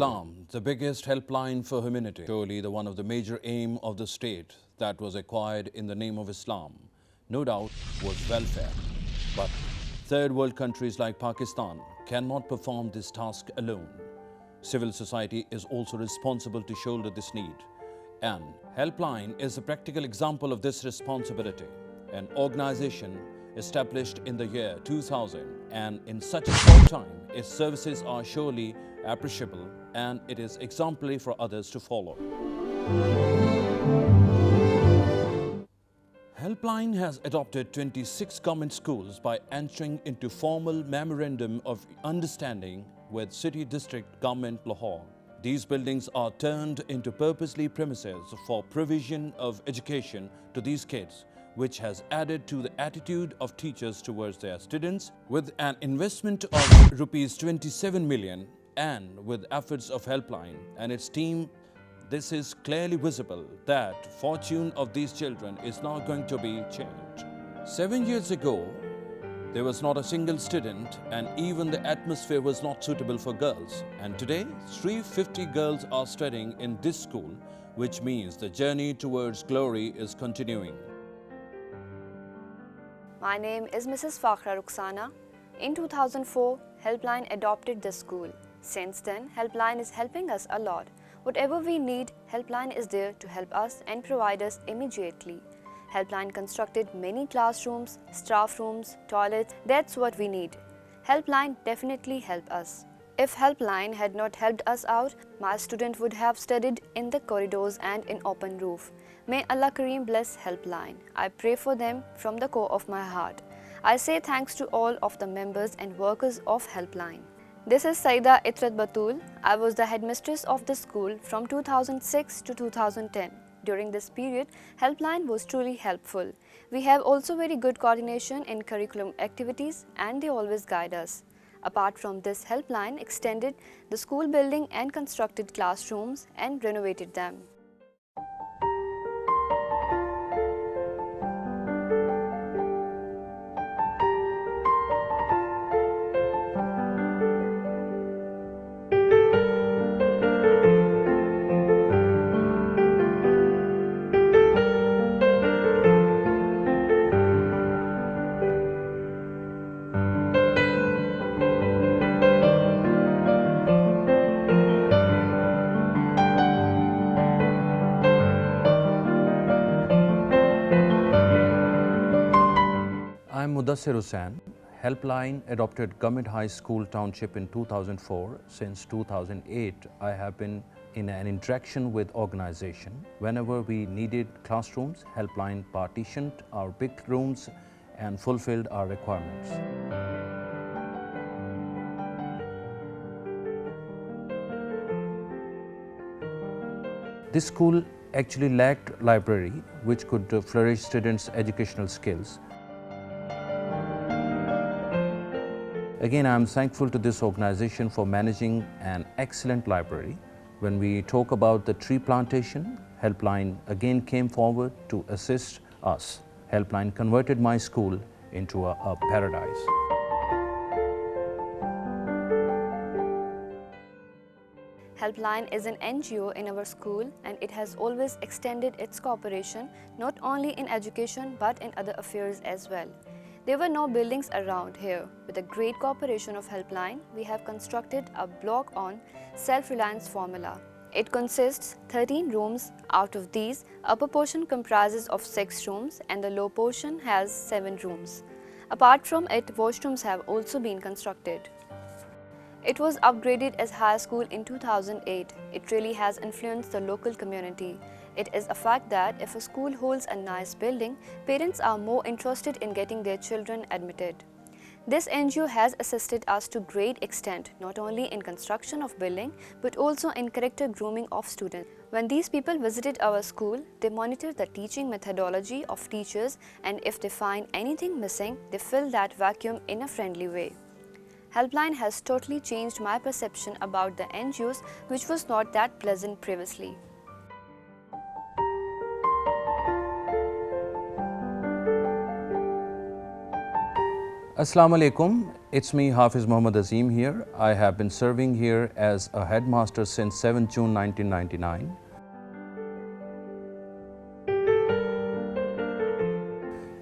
Islam, the biggest helpline for humanity, surely the one of the major aim of the state that was acquired in the name of Islam, no doubt was welfare. But third world countries like Pakistan cannot perform this task alone. Civil society is also responsible to shoulder this need. And Helpline is a practical example of this responsibility. An organization established in the year 2000, and in such a short time, its services are surely appreciable and it is exemplary for others to follow. Helpline has adopted 26 government schools by entering into formal memorandum of understanding with City District Government Lahore. These buildings are turned into purposely premises for provision of education to these kids, which has added to the attitude of teachers towards their students. With an investment of rupees 27 million and with efforts of Helpline and its team, this is clearly visible that fortune of these children is now going to be changed. 7 years ago, there was not a single student and even the atmosphere was not suitable for girls. And today, 350 girls are studying in this school, which means the journey towards glory is continuing. My name is Mrs. Fakhra Rukhsana. In 2004, Helpline adopted this school. Since then, Helpline is helping us a lot. Whatever we need, Helpline is there to help us and provide us immediately. Helpline constructed many classrooms, staff rooms, toilets. That's what we need. Helpline definitely helped us. If Helpline had not helped us out, my student would have studied in the corridors and in open roof. May Allah Kareem bless Helpline. I pray for them from the core of my heart. I say thanks to all of the members and workers of Helpline. This is Saida Itrat Batul. I was the headmistress of the school from 2006 to 2010. During this period, Helpline was truly helpful. We have also very good coordination in curriculum activities and they always guide us. Apart from this, Helpline extended the school building and constructed classrooms and renovated them. I'm Mudassir Hussain. Helpline adopted Government High School Township in 2004. Since 2008, I have been in an interaction with organization. Whenever we needed classrooms, Helpline partitioned our big rooms and fulfilled our requirements. This school actually lacked library, which could flourish students' educational skills. Again, I am thankful to this organization for managing an excellent library. When we talk about the tree plantation, Helpline again came forward to assist us. Helpline converted my school into a paradise. Helpline is an NGO in our school and it has always extended its cooperation not only in education but in other affairs as well. There were no buildings around here. With the great cooperation of Helpline, we have constructed a block on self-reliance formula. It consists 13 rooms. Out of these, upper portion comprises of 6 rooms and the low portion has 7 rooms. Apart from it, washrooms have also been constructed. It was upgraded as high school in 2008. It really has influenced the local community. It is a fact that if a school holds a nice building, parents are more interested in getting their children admitted. This NGO has assisted us to great extent, not only in construction of building, but also in character grooming of students. When these people visited our school, they monitored the teaching methodology of teachers, and if they find anything missing, they fill that vacuum in a friendly way. Helpline has totally changed my perception about the NGOs, which was not that pleasant previously. Assalamu alaikum. It's me, Hafiz Muhammad Azim here. I have been serving here as a headmaster since 7 June 1999.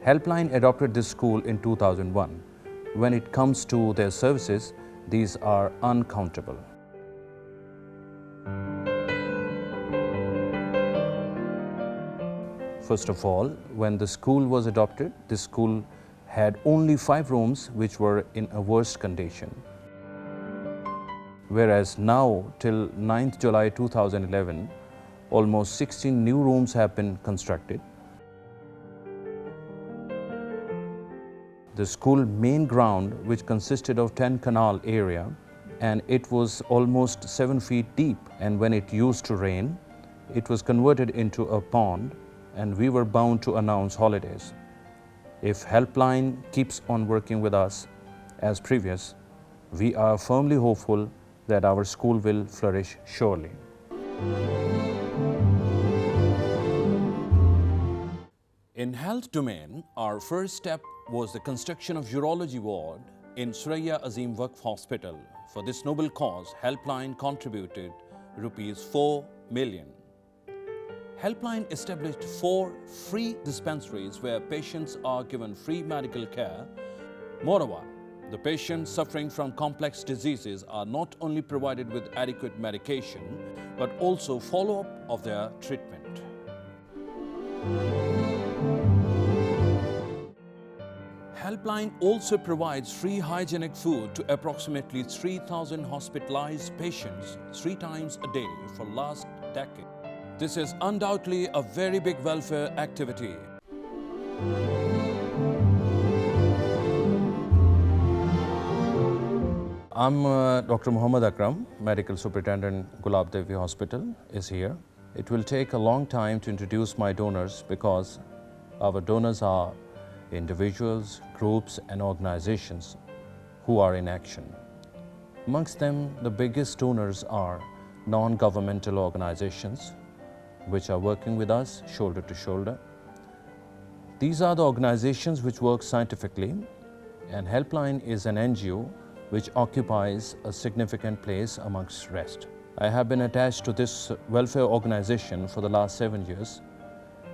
Helpline adopted this school in 2001. When it comes to their services, these are uncountable. First of all, when the school was adopted, this school had only 5 rooms which were in a worse condition. Whereas now, till 9th July 2011, almost 16 new rooms have been constructed. The school main ground, which consisted of 10 canal area, and it was almost 7 feet deep, and when it used to rain, it was converted into a pond, and we were bound to announce holidays. If Helpline keeps on working with us as previous, we are firmly hopeful that our school will flourish surely. In health domain, our first step was the construction of urology ward in Suraya Azim Waqf Hospital. For this noble cause, Helpline contributed rupees 4 million. Helpline established 4 free dispensaries where patients are given free medical care. Moreover, the patients suffering from complex diseases are not only provided with adequate medication, but also follow-up of their treatment. Helpline also provides free hygienic food to approximately 3,000 hospitalized patients 3 times a day for last decade. This is undoubtedly a very big welfare activity. I'm Dr. Muhammad Akram, Medical Superintendent Gulab Devi Hospital is here. It will take a long time to introduce my donors because our donors are individuals, groups and organizations who are in action. Amongst them, the biggest donors are non-governmental organizations which are working with us shoulder to shoulder. These are the organizations which work scientifically, and Helpline is an NGO which occupies a significant place amongst rest. I have been attached to this welfare organization for the last 7 years.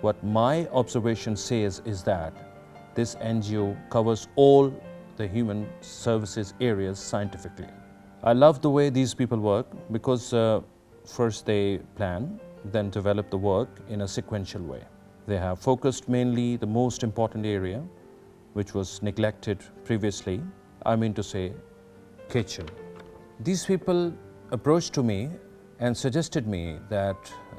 What my observation says is that this NGO covers all the human services areas scientifically. I love the way these people work because first they plan, then develop the work in a sequential way. They have focused mainly the most important area which was neglected previously, I mean to say kitchen. These people approached to me and suggested me that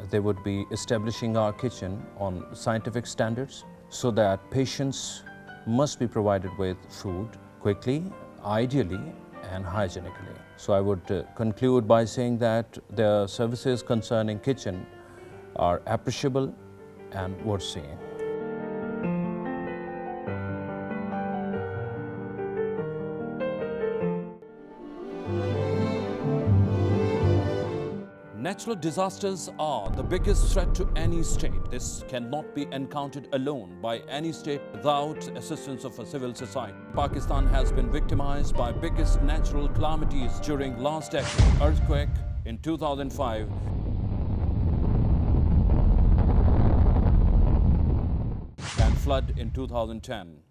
they would be establishing our kitchen on scientific standards so that patients must be provided with food quickly, ideally and hygienically. So I would conclude by saying that the services concerning kitchen are appreciable and worth seeing. Natural disasters are the biggest threat to any state. This cannot be encountered alone by any state without assistance of a civil society. Pakistan has been victimized by biggest natural calamities during last decade: earthquake in 2005, and flood in 2010.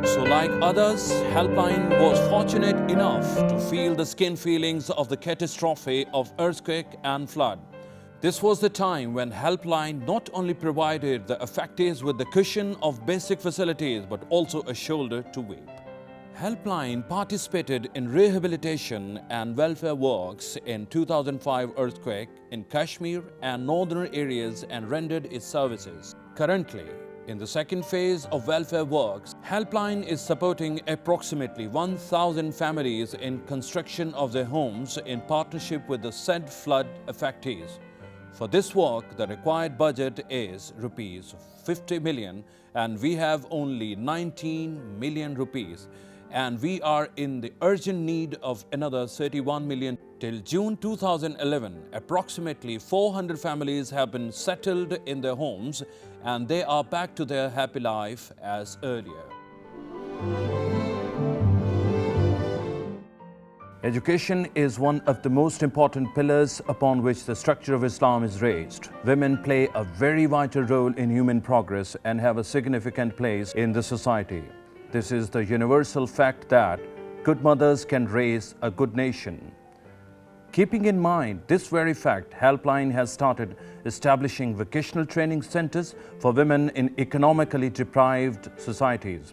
So like others, Helpline was fortunate enough to feel the skin feelings of the catastrophe of earthquake and flood. This was the time when Helpline not only provided the affectees with the cushion of basic facilities, but also a shoulder to weep. Helpline participated in rehabilitation and welfare works in 2005 earthquake in Kashmir and northern areas and rendered its services. Currently, In the second phase of welfare works, Helpline is supporting approximately 1,000 families in construction of their homes in partnership with the said flood affectees. For this work, the required budget is rupees 50 million and we have only 19 million rupees. And we are in the urgent need of another 31 million. Till June 2011, approximately 400 families have been settled in their homes and they are back to their happy life as earlier. Education is one of the most important pillars upon which the structure of Islam is raised. Women play a very vital role in human progress and have a significant place in the society. This is the universal fact that good mothers can raise a good nation. Keeping in mind this very fact, Helpline has started establishing vocational training centers for women in economically deprived societies.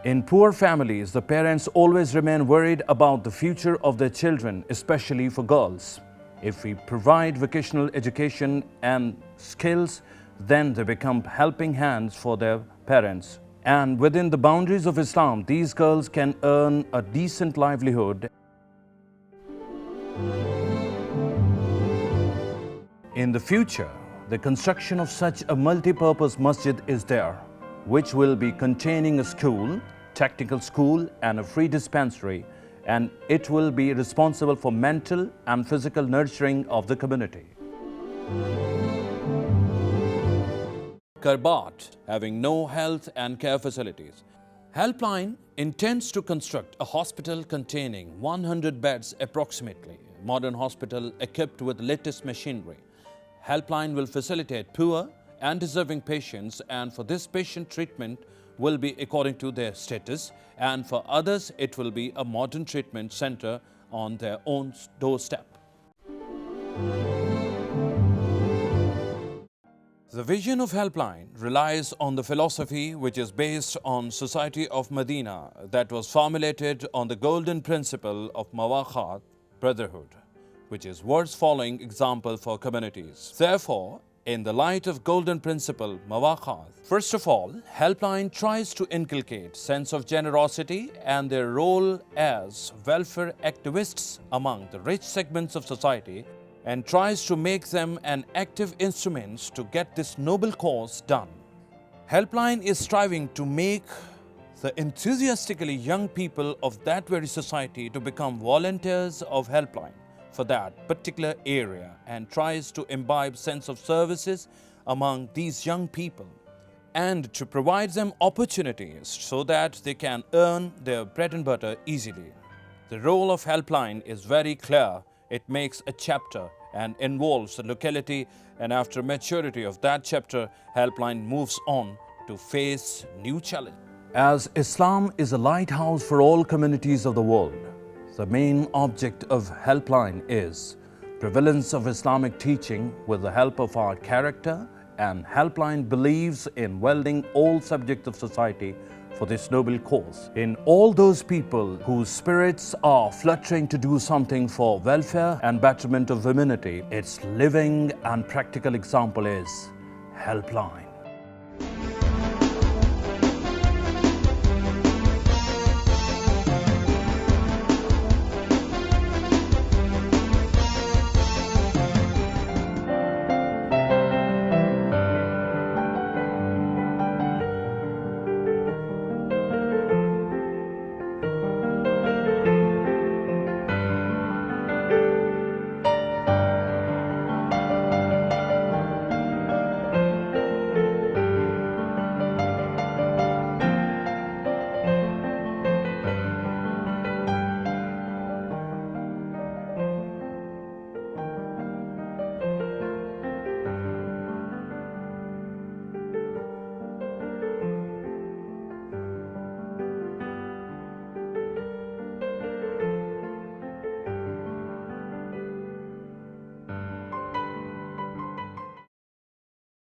In poor families, the parents always remain worried about the future of their children, especially for girls. If we provide vocational education and skills, then they become helping hands for their parents. And within the boundaries of Islam, these girls can earn a decent livelihood. In the future, the construction of such a multi-purpose masjid is there, which will be containing a school, technical school and a free dispensary, and it will be responsible for mental and physical nurturing of the community. Karbat, having no health and care facilities. Helpline intends to construct a hospital containing 100 beds approximately, a modern hospital equipped with latest machinery. Helpline will facilitate poor and deserving patients, and for this patient treatment will be according to their status, and for others it will be a modern treatment center on their own doorstep. The vision of Helpline relies on the philosophy which is based on Society of Medina that was formulated on the golden principle of Mawakhat, brotherhood, which is worth following example for communities. Therefore, in the light of golden principle Mawakhat, first of all, Helpline tries to inculcate sense of generosity and their role as welfare activists among the rich segments of society, and tries to make them an active instrument to get this noble cause done. Helpline is striving to make the enthusiastically young people of that very society to become volunteers of Helpline for that particular area, and tries to imbibe sense of services among these young people and to provide them opportunities so that they can earn their bread and butter easily. The role of Helpline is very clear. It makes a chapter and involves the locality, and after maturity of that chapter, Helpline moves on to face new challenges. As Islam is a lighthouse for all communities of the world, the main object of Helpline is prevalence of Islamic teaching with the help of our character, and Helpline believes in welding all subjects of society for this noble cause. In all those people whose spirits are fluttering to do something for welfare and betterment of humanity, its living and practical example is Helpline.